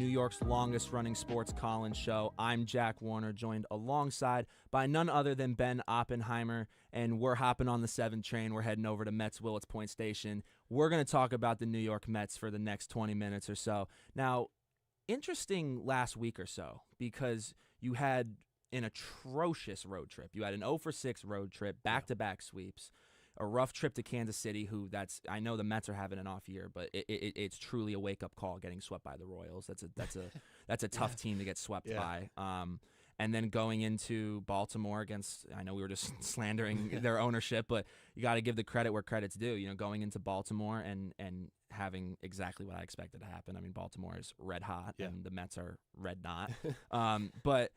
New York's longest-running sports call-in show. I'm Jack Warner, joined alongside by none other than Ben Oppenheimer, and we're hopping on the 7 train. We're heading over to Mets Willets Point Station. We're going to talk about the New York Mets for the next 20 minutes or so. Now, interesting last week or so, because you had an atrocious road trip. You had an 0-for-6 road trip, back-to-back sweeps. A rough trip to Kansas City, I know the Mets are having an off year, but it's truly a wake up call getting swept by the Royals. That's a tough team to get swept by. And then going into Baltimore against, I know we were just slandering their ownership, but you got to give the credit where credit's due. You know, going into Baltimore and having exactly what I expected to happen. I mean, Baltimore is red hot and the Mets are red not. But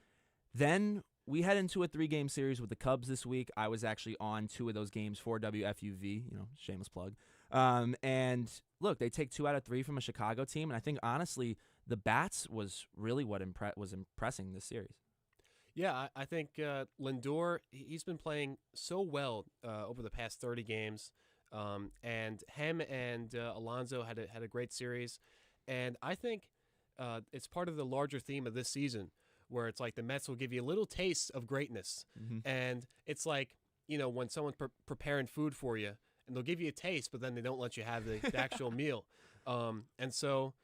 then we head into a 3-game series with the Cubs this week. I was actually on 2 of those games for WFUV, shameless plug. And look, they take 2 out of 3 from a Chicago team, and I think, honestly, the bats was really what was impressing this series. Yeah, I think Lindor, he's been playing so well over the past 30 games, and him and Alonso had a great series. And I think it's part of the larger theme of this season, where it's like the Mets will give you a little taste of greatness. Mm-hmm. And it's like, when someone's preparing food for you, and they'll give you a taste, but then they don't let you have the actual meal. And so,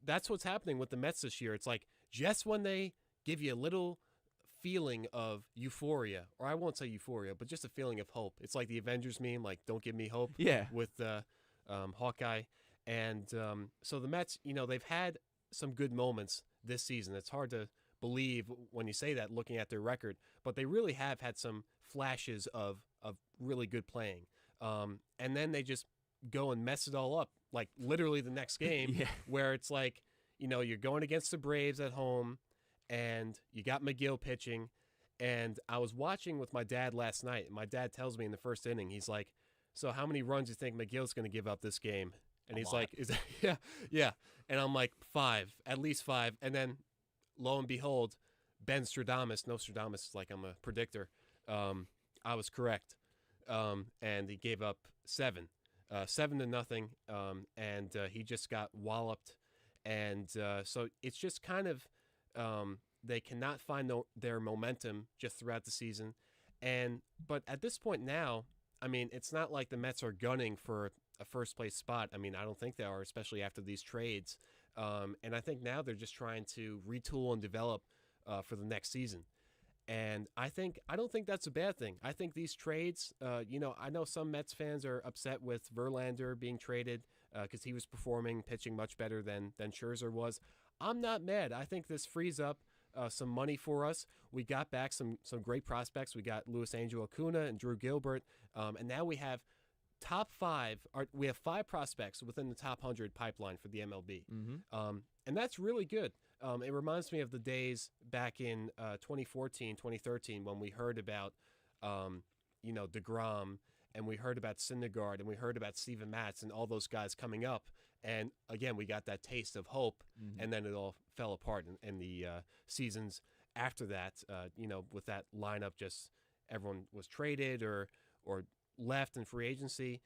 that's what's happening with the Mets this year. It's like just when they give you a little feeling of euphoria, or I won't say euphoria, but just a feeling of hope. It's like the Avengers meme, like, don't give me hope, with Hawkeye. And so the Mets, they've had some good moments this season. It's hard to believe when you say that looking at their record, but they really have had some flashes of really good playing. And then they just go and mess it all up, like literally the next game, where it's like, you're going against the Braves at home and you got McGill pitching. And I was watching with my dad last night, and my dad tells me in the first inning, he's like, so how many runs do you think McGill's going to give up this game? And he's like, is that, yeah. And I'm like, 5, at least 5. And then lo and behold, Nostradamus is like, I'm a predictor. I was correct. And he gave up 7. 7-0. And he just got walloped. And so it's just kind of, they cannot find their momentum just throughout the season. But at this point now, I mean, it's not like the Mets are gunning for a first-place spot. I mean, I don't think they are, especially after these trades. And I think now they're just trying to retool and develop for the next season. And I don't think that's a bad thing. I think these trades, I know some Mets fans are upset with Verlander being traded because he was pitching much better than Scherzer was. I'm not mad. I think this frees up some money for us. We got back some great prospects. We got Luis Angel Acuna and Drew Gilbert. And now we have top 5. We have 5 prospects within the top 100 pipeline for the MLB. Mm-hmm. And that's really good. It reminds me of the days back in 2014, 2013 when we heard about, DeGrom, and we heard about Syndergaard, and we heard about Steven Matz and all those guys coming up. And again, we got that taste of hope, and then it all fell apart in the seasons after that. With that lineup, just everyone was traded or left in free agency.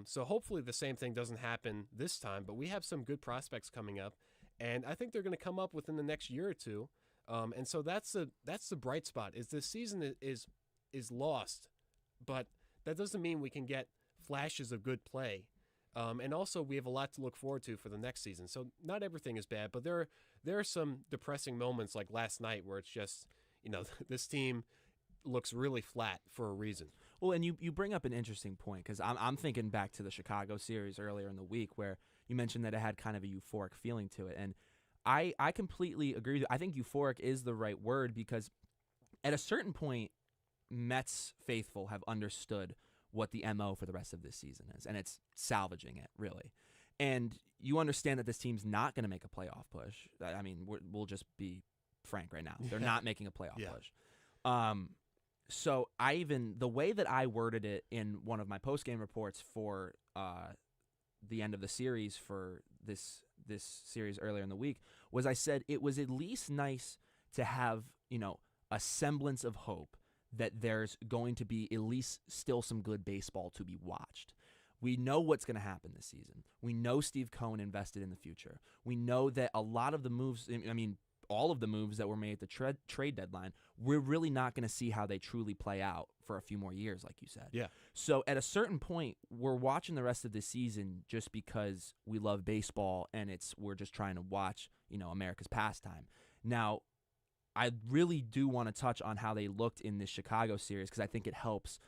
So hopefully the same thing doesn't happen this time. But we have some good prospects coming up, and I think they're going to come up within the next year or two. And so that's the bright spot. Is this season is lost, but that doesn't mean we can get flashes of good play. And also, we have a lot to look forward to for the next season. So not everything is bad, but there are some depressing moments like last night where it's just, this team looks really flat for a reason. Well, and you bring up an interesting point, because I'm thinking back to the Chicago series earlier in the week where you mentioned that it had kind of a euphoric feeling to it. And I completely agree with you. I think euphoric is the right word, because at a certain point, Mets faithful have understood what the MO for the rest of this season is, and it's salvaging it, really. And you understand that this team's not going to make a playoff push. I mean, we'll just be frank right now. They're not making a playoff push. So the way that I worded it in one of my post-game reports for the end of the series for this series earlier in the week was I said it was at least nice to have, a semblance of hope that there's going to be at least still some good baseball to be watched. We know what's going to happen this season. We know Steve Cohen invested in the future. We know that a lot of the moves, I mean, all of the moves that were made at the trade deadline, we're really not going to see how they truly play out for a few more years, like you said. Yeah. So at a certain point, we're watching the rest of the season just because we love baseball and we're just trying to watch, America's pastime. Now, I really do want to touch on how they looked in this Chicago series because I think it helps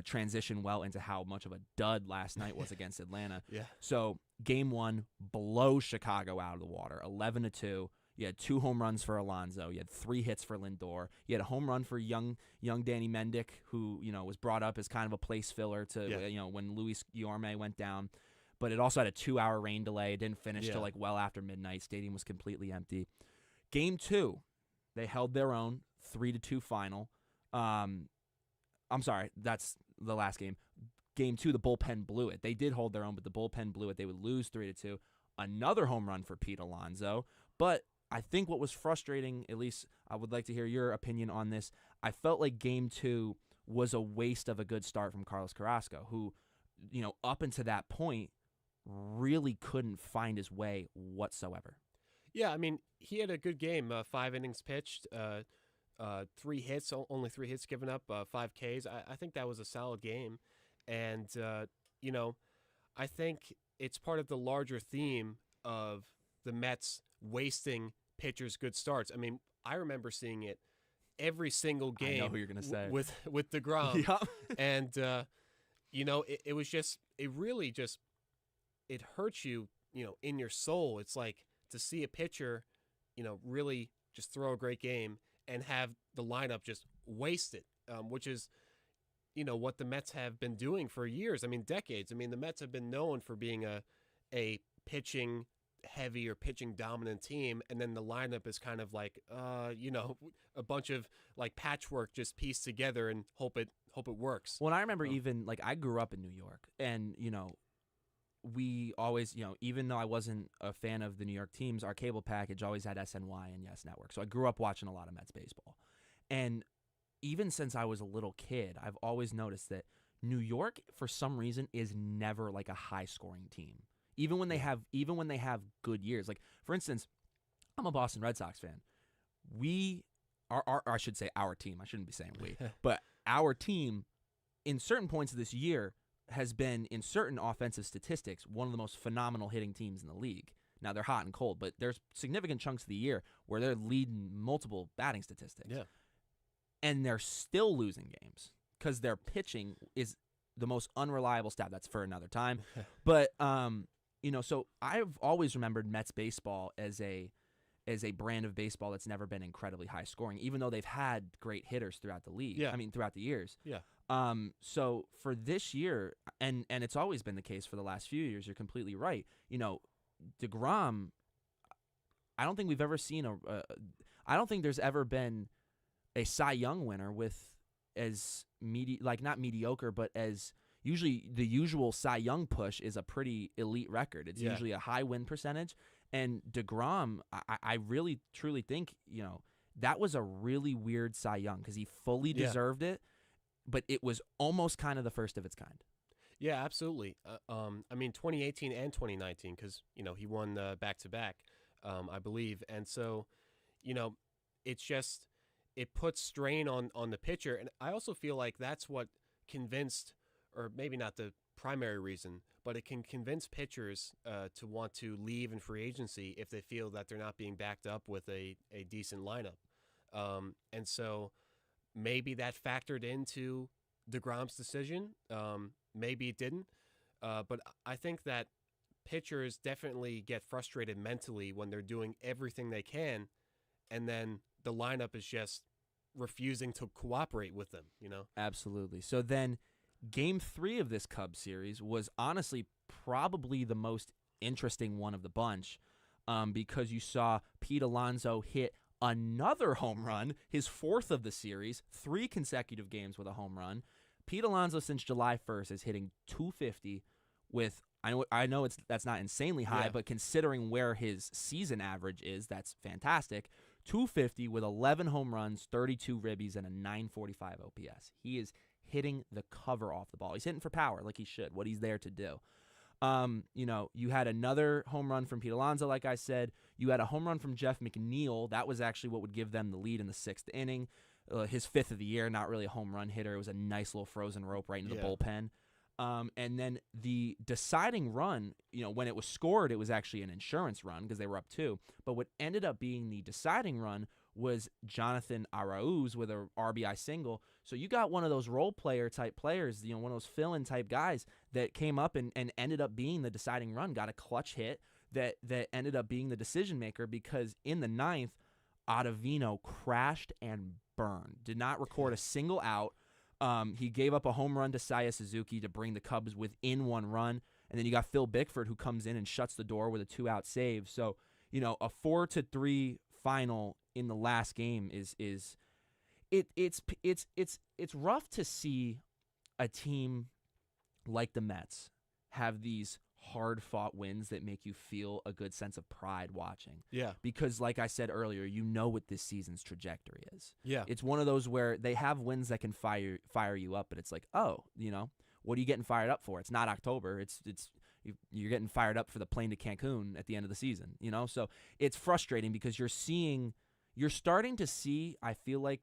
transition well into how much of a dud last night was against Atlanta. Yeah. So Game 1 blows Chicago out of the water, 11-2. You had 2 home runs for Alonso. You had 3 hits for Lindor. You had a home run for young Danny Mendick, who was brought up as kind of a place filler to when Luis Guillorme went down. But it also had a 2-hour rain delay. It didn't finish till well after midnight. Stadium was completely empty. Game 2, they held their own, 3-2 final. I'm sorry, that's the last game. Game 2, the bullpen blew it. They did hold their own, but the bullpen blew it. They would lose 3-2. Another home run for Pete Alonso, but I think what was frustrating, at least I would like to hear your opinion on this, I felt like Game 2 was a waste of a good start from Carlos Carrasco, who, up until that point, really couldn't find his way whatsoever. Yeah, I mean, he had a good game, 5 innings pitched, 3 hits, only 3 hits given up, 5 Ks. I think that was a solid game. And, I think it's part of the larger theme of the Mets wasting pitchers' good starts. I mean, I remember seeing it every single game. I know who you're going to say. With DeGrom. Yep. And, it was just, it really just, it hurts you, in your soul. It's like to see a pitcher, really just throw a great game and have the lineup just wasted, which is, what the Mets have been doing for years. I mean, decades. I mean, the Mets have been known for being a pitching heavy or pitching dominant team, and then the lineup is kind of like a bunch of like patchwork just pieced together and hope it works. Well, and I remember even like I grew up in New York, and we always, even though I wasn't a fan of the New York teams, our cable package always had SNY and Yes Network. So I grew up watching a lot of Mets baseball. And even since I was a little kid, I've always noticed that New York, for some reason, is never like a high-scoring team. Even when they have good years. Like, for instance, I'm a Boston Red Sox fan. I should say our team. I shouldn't be saying we. But our team, in certain points of this year, has been, in certain offensive statistics, one of the most phenomenal hitting teams in the league. Now, they're hot and cold, but there's significant chunks of the year where they're leading multiple batting statistics. Yeah. And they're still losing games because their pitching is the most unreliable stat. That's for another time. But, so I've always remembered Mets baseball as a brand of baseball that's never been incredibly high scoring, even though they've had great hitters throughout the league. Yeah. I mean, throughout the years. Yeah. So for this year, and it's always been the case for the last few years, you're completely right. DeGrom, I don't think we've ever seen I don't think there's ever been a Cy Young winner with as not mediocre, but as usually the usual Cy Young push is a pretty elite record. It's usually a high win percentage. And DeGrom, I really, truly think, that was a really weird Cy Young because he fully deserved it, but it was almost kind of the first of its kind. Yeah, absolutely. I mean, 2018 and 2019 because, he won back-to-back, I believe. And so, it's just – it puts strain on the pitcher. And I also feel like that's what convinced, or maybe not the primary reason, but it can convince pitchers to want to leave in free agency if they feel that they're not being backed up with a decent lineup. And so maybe that factored into DeGrom's decision. Maybe it didn't. But I think that pitchers definitely get frustrated mentally when they're doing everything they can, and then the lineup is just refusing to cooperate with them, Absolutely. So then Game 3 of this Cubs series was honestly probably the most interesting one of the bunch because you saw Pete Alonso hit another home run, his 4th of the series, 3 consecutive games with a home run. Pete Alonso since July 1st is hitting .250 with, I know that's not insanely high, but considering where his season average is, that's fantastic. .250 with 11 home runs, 32 ribbies, and a .945 OPS. He is hitting the cover off the ball. He's hitting for power like he should, what he's there to do. You had another home run from Pete Alonso, like I said. You had a home run from Jeff McNeil. That was actually what would give them the lead in the 6th inning. His 5th of the year, not really a home run hitter. It was a nice little frozen rope right into the bullpen. And then the deciding run, when it was scored, it was actually an insurance run because they were up 2. But what ended up being the deciding run was Jonathan Arauz with a RBI single. So you got one of those role player type players, one of those fill-in type guys that came up and ended up being the deciding run, got a clutch hit that ended up being the decision maker, because in the 9th, Ottavino crashed and burned, did not record a single out. He gave up a home run to Saya Suzuki to bring the Cubs within 1 run. And then you got Phil Bickford, who comes in and shuts the door with a 2-out save. So, a 4-3 final in the last game it's rough to see a team like the Mets have these hard-fought wins that make you feel a good sense of pride watching. Yeah. Because, like I said earlier, what this season's trajectory is. Yeah. It's one of those where they have wins that can fire you up, but it's like, what are you getting fired up for? It's not October. You're getting fired up for the plane to Cancun at the end of the season, So it's frustrating because you're starting to see, I feel like,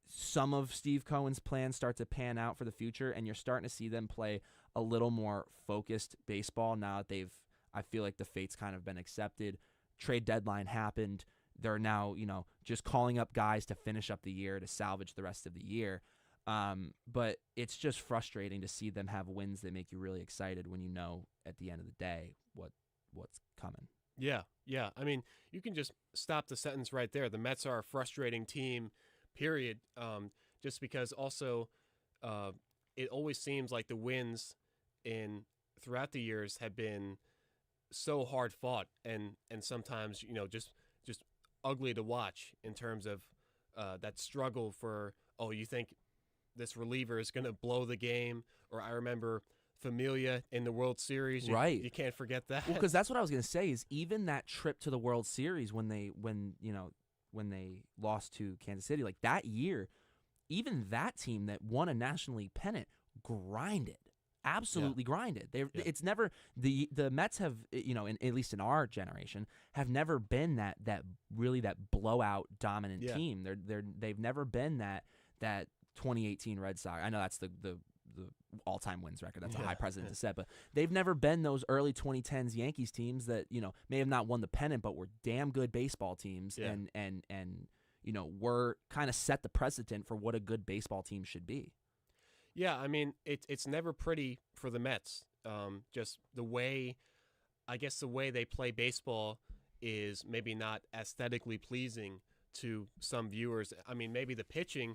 some of Steve Cohen's plans start to pan out for the future, and you're starting to see them play a little more focused baseball now that I feel like the fate's kind of been accepted. Trade deadline happened. They're now, just calling up guys to finish up the year to salvage the rest of the year. But it's just frustrating to see them have wins that make you really excited when at the end of the day what's coming. Yeah. I mean, you can just stop the sentence right there. The Mets are a frustrating team, period. Just because also it always seems like the wins throughout the years have been so hard fought and sometimes just ugly to watch in terms of that struggle for, you think this reliever is going to blow the game, or I remember Familia in the World Series. Right. You can't forget that. Well, because that's what I was going to say is even that trip to the World Series when they lost to Kansas City, like that year, even that team that won a National League pennant grinded. Absolutely grinded. It's never the Mets have, at least in our generation, have never been that blowout dominant team. They've never been that 2018 Red Sox. I know that's the all-time wins record. That's a high precedent to set, but they've never been those early 2010s Yankees teams that may have not won the pennant, but were damn good baseball teams and were kind of set the precedent for what a good baseball team should be. Yeah, I mean, it's never pretty for the Mets. Just the way they play baseball is maybe not aesthetically pleasing to some viewers. I mean, maybe the pitching,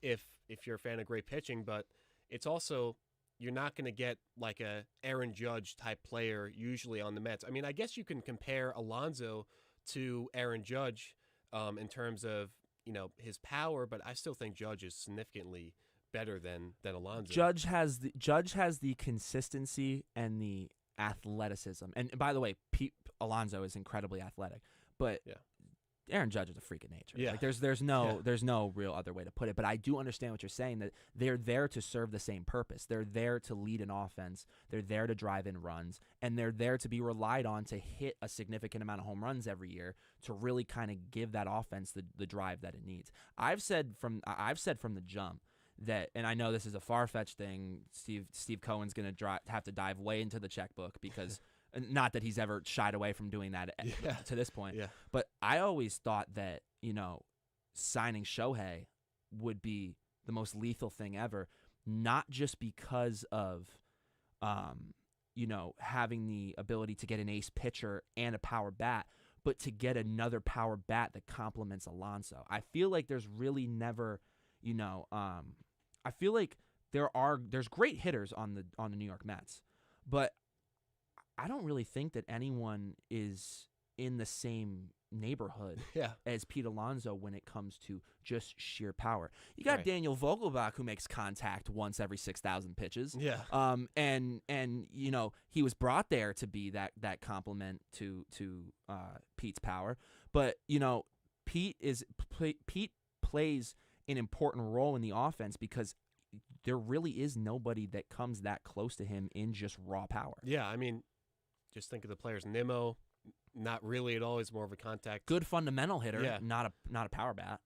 if you're a fan of great pitching, but it's also, you're not going to get like a Aaron Judge type player usually on the Mets. I mean, I guess you can compare Alonso to Aaron Judge in terms of, his power, but I still think Judge is significantly better than Alonso. Judge has the consistency and the athleticism. And by the way, Alonso is incredibly athletic, but Aaron Judge is a freak of nature. Yeah. Like there's no real other way to put it. But I do understand what you're saying, that they're there to serve the same purpose. They're there to lead an offense. They're there to drive in runs, and they're there to be relied on to hit a significant amount of home runs every year to really kind of give that offense the drive that it needs. I've said from the jump that, and I know this is a far-fetched thing, Steve Cohen's going to have to dive way into the checkbook because not that he's ever shied away from doing that to this point. Yeah. But I always thought that, signing Shohei would be the most lethal thing ever, not just because of, having the ability to get an ace pitcher and a power bat, but to get another power bat that complements Alonso. I feel like there's really never, I feel like there's great hitters on the New York Mets, but I don't really think that anyone is in the same neighborhood as Pete Alonso when it comes to just sheer power. You got Daniel Vogelbach, who makes contact once every 6,000 pitches. Yeah. And he was brought there to be that complement to Pete's power. But Pete plays an important role in the offense because there really is nobody that comes that close to him in just raw power. Yeah, I mean, just think of the players. Nimmo, not really at all. He's more of a contact. Good fundamental hitter, Yeah. not a power bat.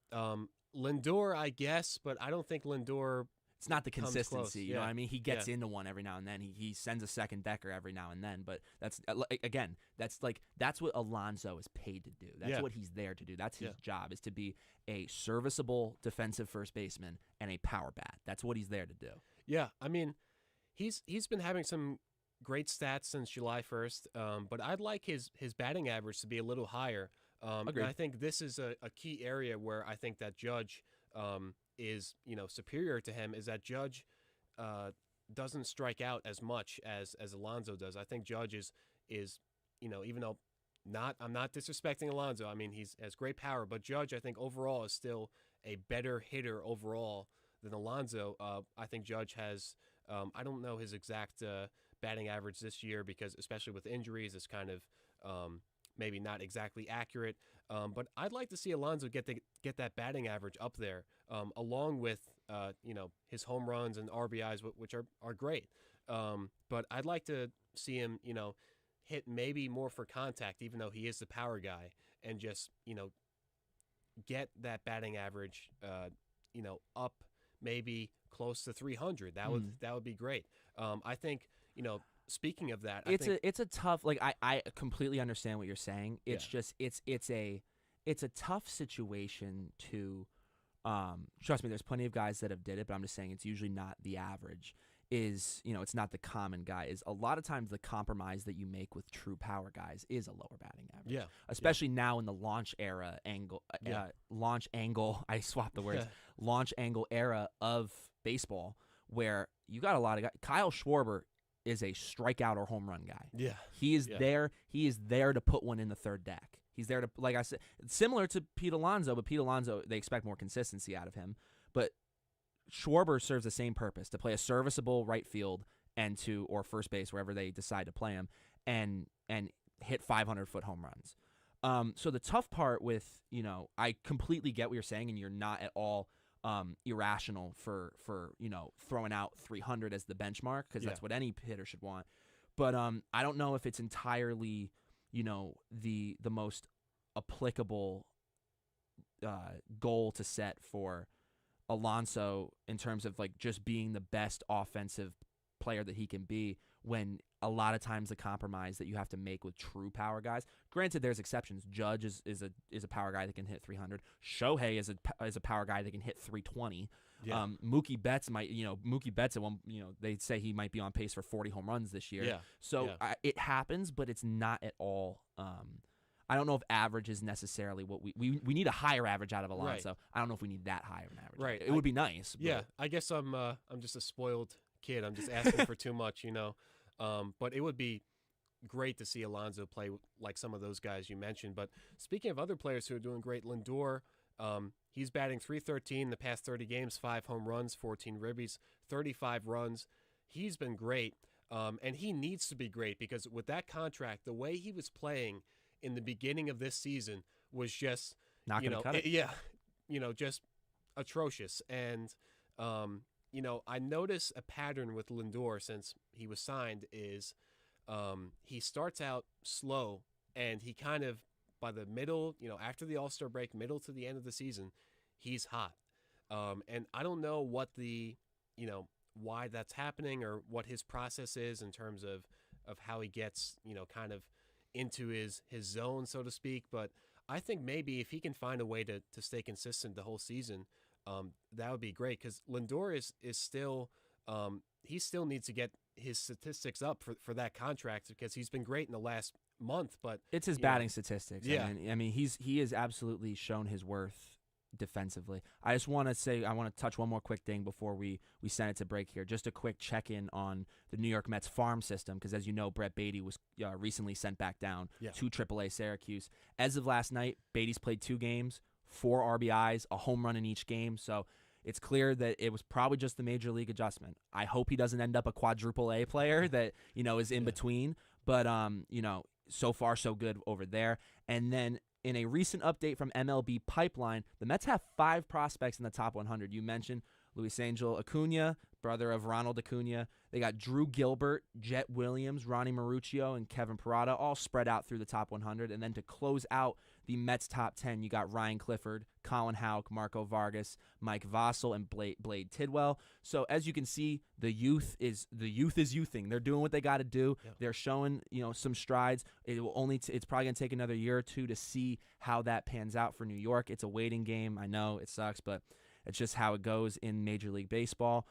Lindor, I guess, but I don't think Lindor. It's not the comes consistency, close. you know what I mean? He gets Yeah. into one every now and then. He sends a second decker every now and then, but that's again, that's what Alonso is paid to do. That's Yeah. what he's there to do. That's his Yeah. job, is to be a serviceable defensive first baseman and a power bat. That's what he's there to do. Yeah, I mean, he's been having some great stats since July 1st, but I'd like his batting average to be a little higher. And Agreed. I think this is a key area where I think that Judge is superior to him, is that Judge doesn't strike out as much as Alonso does. I think Judge is even though I'm not disrespecting Alonso. I mean, he has great power, but Judge, I think overall, is still a better hitter overall than Alonso. I think Judge has I don't know his exact batting average this year because especially with injuries, it's kind of maybe not exactly accurate. But I'd like to see Alonso get that batting average up there, along with his home runs and RBIs, which are great. But I'd like to see him hit maybe more for contact, even though he is the power guy, and just get that batting average up maybe close to 300. That would be great. I think speaking of that, It's a tough, like, I completely understand what you're saying. It's just it's a tough situation to trust me, there's plenty of guys that have did it, but I'm just saying it's usually not the average. It's not the common guy. Is a lot of times the compromise that you make with true power guys is a lower batting average. Yeah. Especially now in the launch angle, I swapped the words. Launch angle era of baseball, where you got a lot of guys. Kyle Schwarber is a strikeout or home run guy. Yeah. He is there. He is there to put one in the third deck. He's there to, like I said, similar to Pete Alonso, but Pete Alonso, they expect more consistency out of him. But Schwarber serves the same purpose, to play a serviceable right field or first base, wherever they decide to play him, and hit 500-foot home runs. So the tough part with, I completely get what you're saying, and you're not at all irrational for throwing out 300 as the benchmark, because that's what any hitter should want. But I don't know if it's entirely the most applicable goal to set for Alonso in terms of like just being the best offensive player that he can be, when a lot of times the compromise that you have to make with true power guys, granted there's exceptions. Judge is a power guy that can hit 300. Shohei is a power guy that can hit 320. Yeah. Mookie Betts at one, they say he might be on pace for 40 home runs this year. Yeah. So it happens, but it's not at all. I don't know if average is necessarily what we need a higher average out of Alonso. Right. I don't know if we need that high of an average. Right. It would be nice. Yeah, but I guess I'm just a spoiled kid. I'm just asking for too much, But it would be great to see Alonso play like some of those guys you mentioned. But speaking of other players who are doing great, Lindor, he's batting .313 the past 30 games, 5 home runs, 14 ribbies, 35 runs. He's been great, and he needs to be great because with that contract, the way he was playing in the beginning of this season was just not going to cut it. Just atrocious. And I notice a pattern with Lindor since he was signed is he starts out slow, and he kind of, by the middle, after the All-Star break, middle to the end of the season, he's hot. And I don't know what why that's happening or what his process is in terms of how he gets, kind of into his zone, so to speak. But I think maybe if he can find a way to stay consistent the whole season, that would be great, because Lindor is still he still needs to get his statistics up for that contract, because he's been great in the last month. But it's his batting statistics. Yeah. I mean he has absolutely shown his worth defensively. I just want to say, I want to touch one more quick thing before we send it to break here. Just a quick check-in on the New York Mets farm system, because as you know, Brett Beatty was recently sent back down to AAA Syracuse. As of last night, Beatty's played 2 games, 4 RBIs, a home run in each game. So it's clear that it was probably just the major league adjustment. I hope he doesn't end up a quadruple A player that is in between. But so far so good over there. And then in a recent update from MLB Pipeline, the Mets have 5 prospects in the top 100. You mentioned Luis Angel Acuna, brother of Ronald Acuna. They got Drew Gilbert, Jet Williams, Ronnie Maruccio, and Kevin Parada, all spread out through the top 100. And then to close out the Mets top 10, you got Ryan Clifford, Colin Houck, Marco Vargas, Mike Vossel, and Blade Tidwell. So as you can see, the youth is youthing. They're doing what they got to do. Yep. They're showing some strides. It's probably gonna take another year or two to see how that pans out for New York. It's a waiting game. I know it sucks, but it's just how it goes in Major League Baseball.